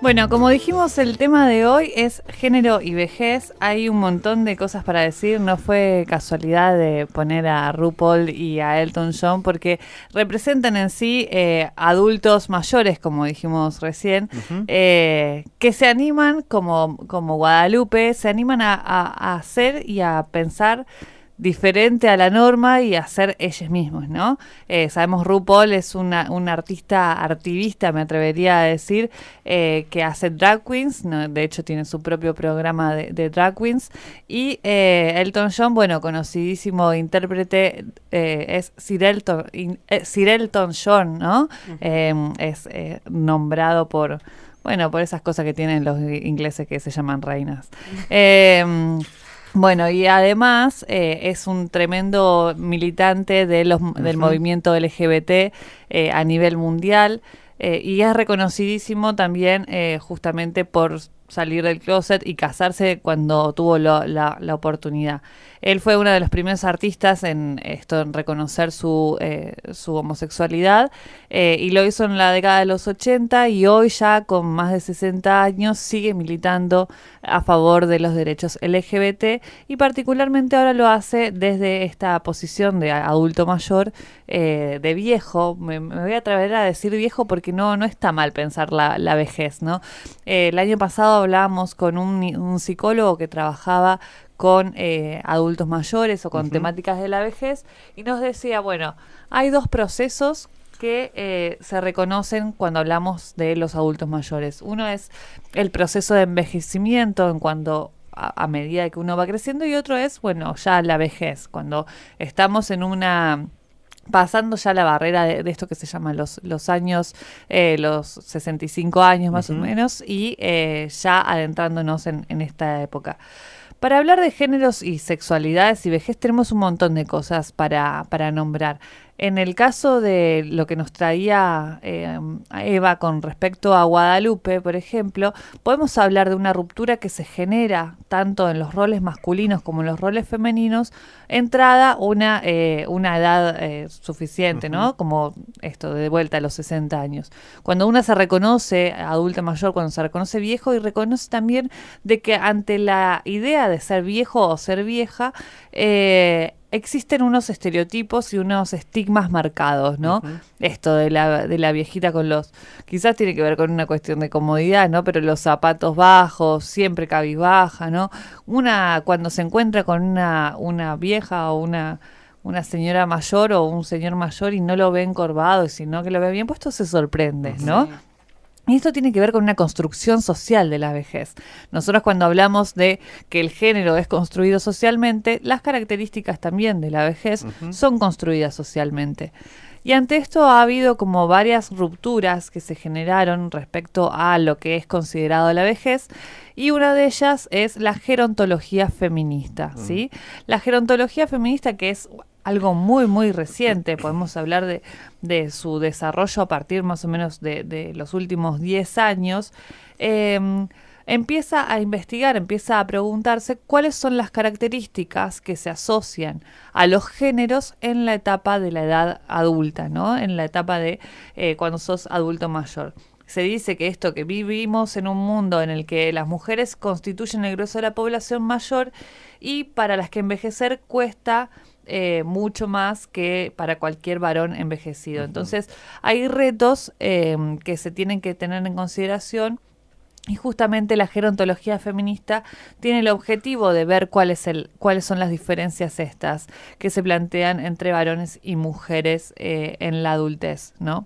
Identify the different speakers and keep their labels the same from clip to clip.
Speaker 1: Bueno, como dijimos, el tema de hoy es género y vejez. Hay un montón de cosas para decir. No fue casualidad de poner a RuPaul y a Elton John porque representan en sí adultos mayores, como dijimos recién,
Speaker 2: Ujú.
Speaker 1: que se animan, como Guadalupe, se animan a hacer y a pensar diferente a la norma y a ser ellos mismos, ¿no? Sabemos RuPaul es una artista artivista, me atrevería a decir, que hace drag queens, ¿no? De hecho tiene su propio programa de drag queens, y Elton John, bueno, conocidísimo intérprete, es Sir Elton John, ¿no?
Speaker 2: Ujú.
Speaker 1: Es nombrado bueno, por esas cosas que tienen los ingleses que se llaman reinas. Bueno, y además es un tremendo militante del
Speaker 2: Ujú.
Speaker 1: movimiento LGBT a nivel mundial, y es reconocidísimo también justamente por salir del closet y casarse cuando tuvo la oportunidad. Él fue uno de los primeros artistas en esto, en reconocer su homosexualidad, y lo hizo en la década de los 80 y hoy ya con más de 60 años sigue militando a favor de los derechos LGBT y particularmente ahora lo hace desde esta posición de adulto mayor, de viejo. Me voy a atrever a decir viejo porque no está mal pensar la vejez, ¿no? El año pasado hablábamos con un psicólogo que trabajaba con adultos mayores o con
Speaker 2: Ujú.
Speaker 1: temáticas de la vejez y nos decía, bueno, hay dos procesos que se reconocen cuando hablamos de los adultos mayores. Uno es el proceso de envejecimiento en cuanto a medida que uno va creciendo, y otro es, bueno, ya la vejez, cuando estamos en una pasando ya la barrera de esto que se llama los años, los 65 años más o
Speaker 2: Ujú.
Speaker 1: menos, y ya adentrándonos en esta época. Para hablar de géneros y sexualidades y vejez tenemos un montón de cosas para nombrar. En el caso de lo que nos traía Eva con respecto a Guadalupe, por ejemplo, podemos hablar de una ruptura que se genera tanto en los roles masculinos como en los roles femeninos, entrada una edad suficiente,
Speaker 2: Ujú.
Speaker 1: ¿no? Como esto, de vuelta a los 60 años. Cuando una se reconoce adulta mayor, cuando se reconoce viejo y reconoce también de que ante la idea de ser viejo o ser vieja, existen unos estereotipos y unos estigmas marcados, ¿no?
Speaker 2: Ujú.
Speaker 1: Esto de la viejita con quizás tiene que ver con una cuestión de comodidad, ¿no? Pero los zapatos bajos, siempre cabizbaja, ¿no? Cuando se encuentra con una vieja o una señora mayor o un señor mayor y no lo ve encorvado, sino que lo ve bien puesto, se sorprende,
Speaker 2: Ujú.
Speaker 1: ¿no? Y esto tiene que ver con una construcción social de la vejez. Nosotros cuando hablamos de que el género es construido socialmente, las características también de la vejez
Speaker 2: Ujú.
Speaker 1: son construidas socialmente. Y ante esto ha habido como varias rupturas que se generaron respecto a lo que es considerado la vejez, y una de ellas es la gerontología feminista,
Speaker 2: Mm.
Speaker 1: ¿sí? La gerontología feminista, que es algo muy, muy reciente, podemos hablar de su desarrollo a partir más o menos de los últimos 10 años, eh, empieza a investigar, empieza a preguntarse cuáles son las características que se asocian a los géneros en la etapa de la edad adulta, ¿no? En la etapa de cuando sos adulto mayor. Se dice que esto, que vivimos en un mundo en el que las mujeres constituyen el grueso de la población mayor y para las que envejecer cuesta mucho más que para cualquier varón envejecido.
Speaker 2: Ujú.
Speaker 1: Entonces, hay retos que se tienen que tener en consideración, y justamente la gerontología feminista tiene el objetivo de ver cuáles son las diferencias estas que se plantean entre varones y mujeres en la adultez, ¿no?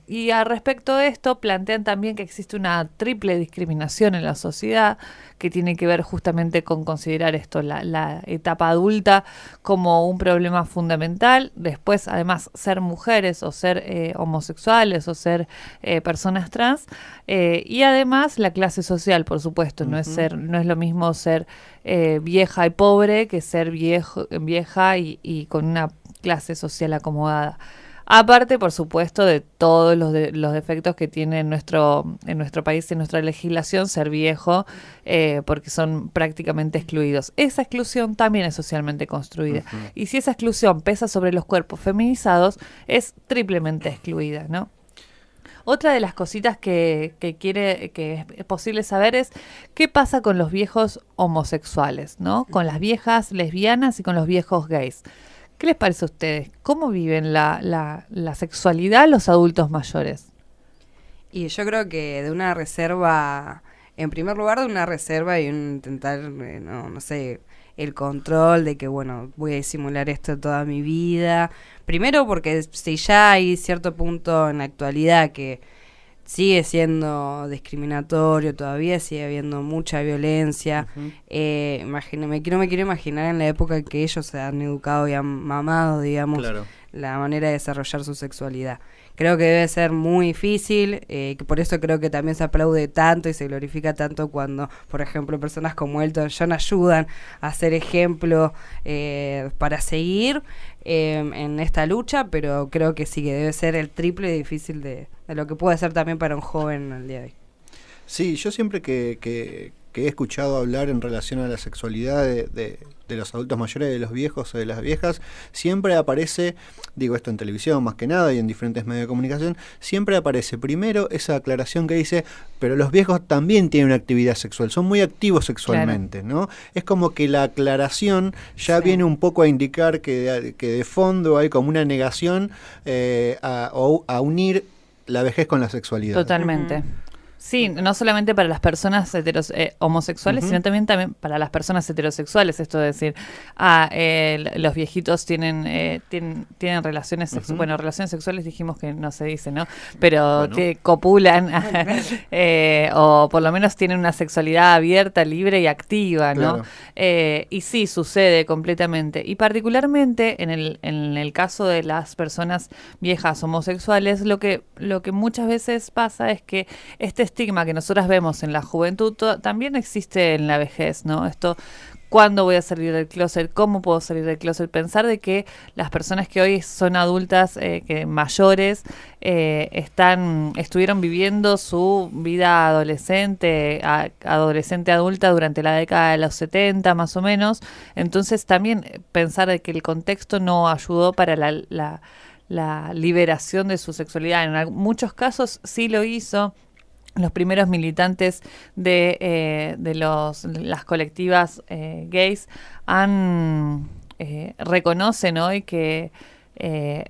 Speaker 1: Y al respecto de esto, plantean también que existe una triple discriminación en la sociedad que tiene que ver justamente con considerar esto, la etapa adulta, como un problema fundamental. Después, además, ser mujeres o ser homosexuales o ser personas trans. Y además, la clase social, por supuesto.
Speaker 2: Ujú.
Speaker 1: No es lo mismo ser vieja y pobre que ser vieja y con una clase social acomodada. Aparte, por supuesto, de todos los defectos que tiene en nuestro país, en nuestra legislación, ser viejo, porque son prácticamente excluidos. Esa exclusión también es socialmente construida.
Speaker 2: Ujú.
Speaker 1: Y si esa exclusión pesa sobre los cuerpos feminizados, es triplemente excluida, ¿no? Otra de las cositas que es posible saber es qué pasa con los viejos homosexuales, ¿no? Con las viejas lesbianas y con los viejos gays. ¿Qué les parece a ustedes? ¿Cómo viven la sexualidad los adultos mayores?
Speaker 2: Y yo creo que de una reserva, en primer lugar de una reserva y un intentar, no sé, el control de que, bueno, voy a disimular esto toda mi vida. Primero porque si ya hay cierto punto en la actualidad que sigue siendo discriminatorio, todavía sigue habiendo mucha violencia. No me quiero imaginar en la época en que ellos se han educado y han mamado, digamos,
Speaker 3: Claro.
Speaker 2: la manera de desarrollar su sexualidad. Creo que debe ser muy difícil, que por eso creo que también se aplaude tanto y se glorifica tanto cuando, por ejemplo, personas como Elton John ayudan a ser ejemplo para seguir en esta lucha, pero creo que sí, que debe ser el triple de difícil de lo que puede ser también para un joven el día de hoy.
Speaker 3: Sí, yo siempre que he escuchado hablar en relación a la sexualidad de los adultos mayores, de los viejos o de las viejas, siempre aparece, digo esto en televisión más que nada y en diferentes medios de comunicación, siempre aparece primero esa aclaración que dice, pero los viejos también tienen una actividad sexual, son muy activos sexualmente, claro, ¿no? Es como que la aclaración ya viene un poco a indicar que de fondo hay como una negación a unir la vejez con la sexualidad.
Speaker 1: Totalmente. Sí, no solamente para las personas homosexuales, sino también para las personas heterosexuales. Esto de decir, los viejitos tienen relaciones sexuales. Bueno, relaciones sexuales dijimos que no se dice, ¿no? Pero bueno, copulan, o por lo menos tienen una sexualidad abierta, libre y activa, ¿no? Claro. Y sí, sucede completamente. Y particularmente en el caso de las personas viejas homosexuales, lo que muchas veces pasa es que este estigma que nosotras vemos en la juventud también existe en la vejez, ¿no? Esto, ¿cuándo voy a salir del closet? ¿Cómo puedo salir del closet? Pensar de que las personas que hoy son adultas, que mayores, estuvieron viviendo su vida adolescente adulta durante la década de los 70 más o menos. Entonces también pensar de que el contexto no ayudó para la liberación de su sexualidad. En muchos casos sí lo hizo. Los primeros militantes de las colectivas gays reconocen hoy que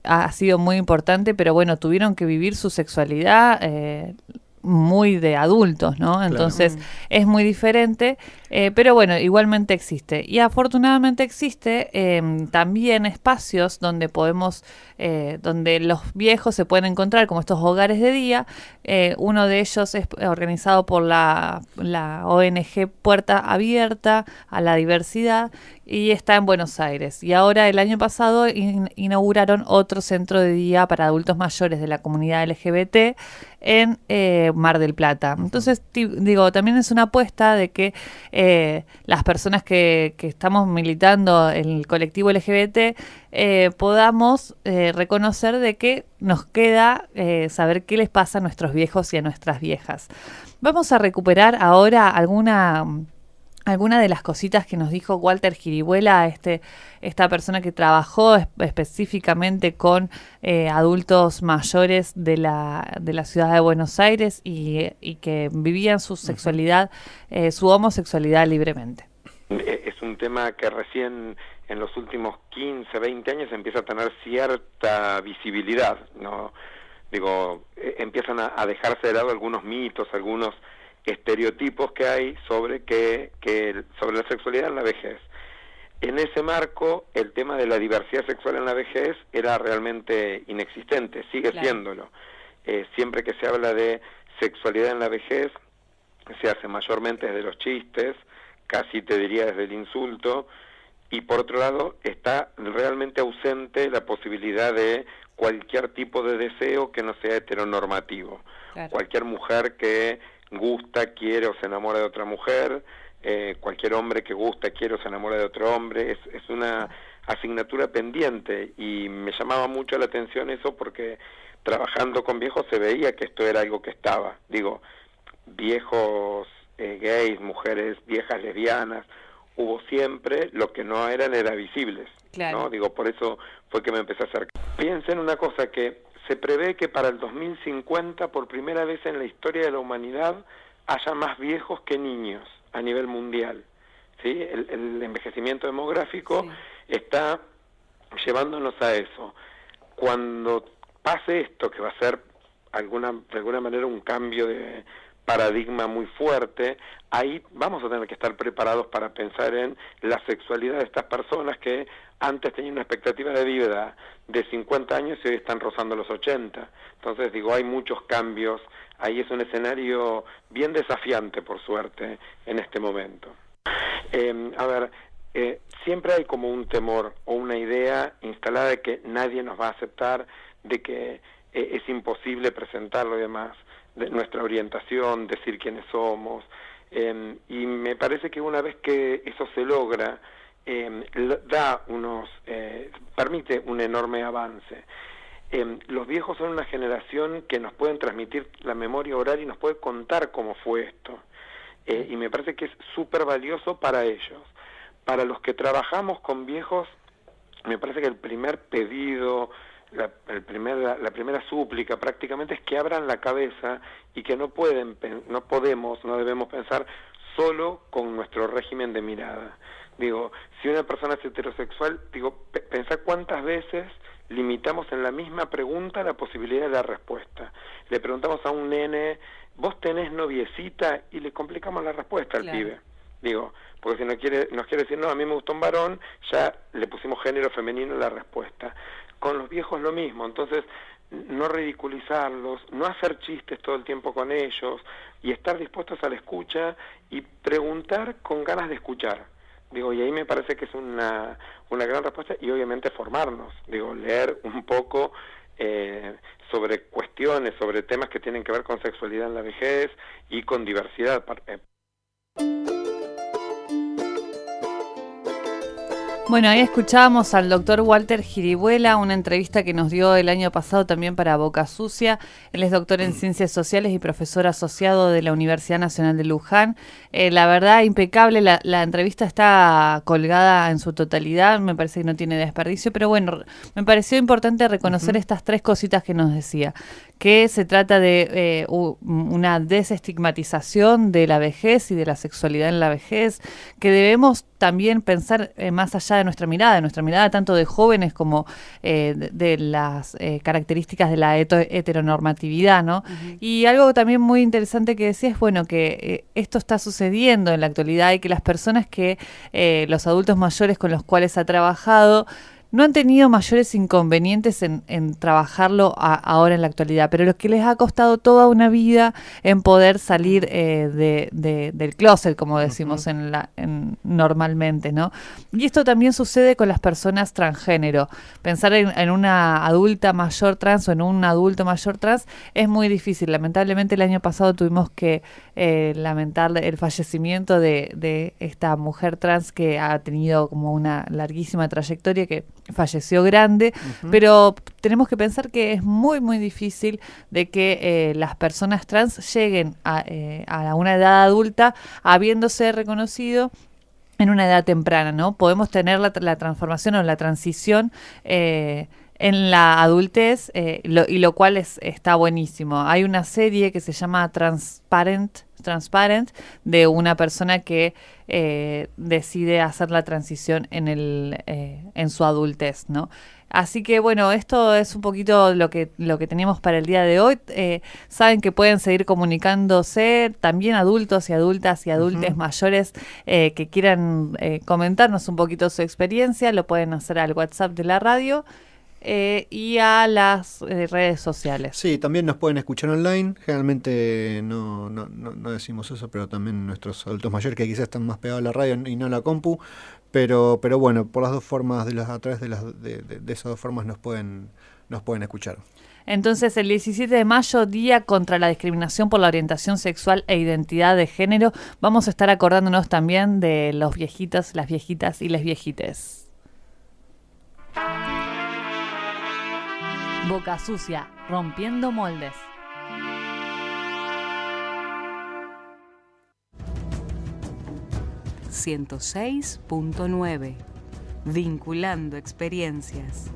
Speaker 1: ha sido muy importante, pero bueno, tuvieron que vivir su sexualidad muy de adultos, ¿no? Entonces es muy diferente, pero bueno, igualmente existe. Y afortunadamente existe también espacios donde donde los viejos se pueden encontrar, como estos hogares de día. Uno de ellos es organizado por la ONG Puerta Abierta a la Diversidad y está en Buenos Aires. Y ahora el año pasado inauguraron otro centro de día para adultos mayores de la comunidad LGBT en Mar del Plata. Entonces, digo, también es una apuesta de que las personas que estamos militando en el colectivo LGBT podamos reconocer de que nos queda saber qué les pasa a nuestros viejos y a nuestras viejas. Vamos a recuperar ahora alguna de las cositas que nos dijo Walter Giribuela, esta persona que trabajó específicamente con adultos mayores de la ciudad de Buenos Aires y que vivían su sexualidad, su homosexualidad libremente.
Speaker 4: Es un tema que recién en los últimos 15, 20 años empieza a tener cierta visibilidad, ¿no? Digo, empiezan a dejarse de lado algunos mitos, algunos estereotipos que hay sobre la sexualidad en la vejez. En ese marco, el tema de la diversidad sexual en la vejez era realmente inexistente, sigue siéndolo. Siempre que se habla de sexualidad en la vejez, se hace mayormente desde los chistes, casi te diría desde el insulto, y por otro lado está realmente ausente la posibilidad de cualquier tipo de deseo que no sea heteronormativo. Claro. Cualquier mujer que gusta, quiere o se enamora de otra mujer, cualquier hombre que gusta, quiere o se enamora de otro hombre, es una asignatura pendiente, y me llamaba mucho la atención eso porque trabajando con viejos se veía que esto era algo que estaba, digo, viejos gays, mujeres viejas lesbianas, hubo siempre, lo que no eran era visibles, claro, ¿no? Digo, por eso fue que me empecé a acercar. Piensen una cosa, que se prevé que para el 2050, por primera vez en la historia de la humanidad, haya más viejos que niños a nivel mundial. ¿Sí? El envejecimiento demográfico está llevándonos a eso. Cuando pase esto, que va a ser de alguna manera un cambio de paradigma muy fuerte, ahí vamos a tener que estar preparados para pensar en la sexualidad de estas personas que antes tenían una expectativa de vida de 50 años y hoy están rozando los 80. Entonces, hay muchos cambios. Ahí es un escenario bien desafiante, por suerte, en este momento. Siempre hay como un temor o una idea instalada de que nadie nos va a aceptar, de que es imposible presentarlo y demás, de nuestra orientación, decir quiénes somos, y me parece que una vez que eso se logra, permite un enorme avance. Los viejos son una generación que nos pueden transmitir la memoria oral y nos puede contar cómo fue esto, y me parece que es súper valioso para ellos. Para los que trabajamos con viejos, me parece que el primer pedido, la primera súplica prácticamente es que abran la cabeza y que no debemos pensar solo con nuestro régimen de mirada. Si una persona es heterosexual, pensá cuántas veces limitamos en la misma pregunta la posibilidad de la respuesta. Le preguntamos a un nene, ¿vos tenés noviecita? Y le complicamos la respuesta al pibe. Porque si nos quiere decir, no, a mí me gustó un varón, ya le pusimos género femenino en la respuesta. Con los viejos lo mismo, entonces no ridiculizarlos, no hacer chistes todo el tiempo con ellos y estar dispuestos a la escucha y preguntar con ganas de escuchar. Y ahí me parece que es una gran respuesta, y obviamente formarnos, leer un poco sobre cuestiones, sobre temas que tienen que ver con sexualidad en la vejez y con diversidad.
Speaker 1: Bueno, ahí escuchábamos al doctor Walter Giribuela, una entrevista que nos dio el año pasado también para Boca Sucia. Él es doctor en Ciencias Sociales y profesor asociado de la Universidad Nacional de Luján. La verdad, impecable, la entrevista está colgada en su totalidad, me parece que no tiene desperdicio, pero bueno, me pareció importante reconocer estas tres cositas que nos decía, que se trata de una desestigmatización de la vejez y de la sexualidad en la vejez, que debemos también pensar más allá de nuestra mirada tanto de jóvenes como de las características de la heteronormatividad, ¿no? Y algo también muy interesante que decía es, bueno, que esto está sucediendo en la actualidad y que las personas los adultos mayores con los cuales ha trabajado, no han tenido mayores inconvenientes en trabajarlo ahora en la actualidad, pero lo que les ha costado toda una vida en poder salir del closet, como decimos normalmente, ¿no? Y esto también sucede con las personas transgénero. Pensar en una adulta mayor trans o en un adulto mayor trans es muy difícil. Lamentablemente el año pasado tuvimos que lamentar el fallecimiento de esta mujer trans que ha tenido como una larguísima trayectoria, que falleció grande, pero tenemos que pensar que es muy, muy difícil de que las personas trans lleguen a una edad adulta habiéndose reconocido en una edad temprana, ¿no? Podemos tener la transformación o la transición en la adultez, y lo cual está buenísimo. Hay una serie que se llama Transparent, de una persona que decide hacer la transición en su adultez, ¿no? Así que bueno, esto es un poquito lo que teníamos para el día de hoy. Saben que pueden seguir comunicándose, también adultos y adultas y adultes mayores que quieran comentarnos un poquito su experiencia, lo pueden hacer al WhatsApp de la radio. Y a las redes sociales.
Speaker 3: Sí, también nos pueden escuchar online. Generalmente no decimos eso, pero también nuestros adultos mayores que quizás están más pegados a la radio y no a la compu. Pero bueno, por las dos formas, a través de esas dos formas nos pueden escuchar.
Speaker 1: Entonces, el 17 de mayo, Día contra la Discriminación por la Orientación Sexual e Identidad de Género, vamos a estar acordándonos también de los viejitos, las viejitas y les viejites. Boca Sucia, rompiendo moldes.
Speaker 5: ...106.9... vinculando experiencias.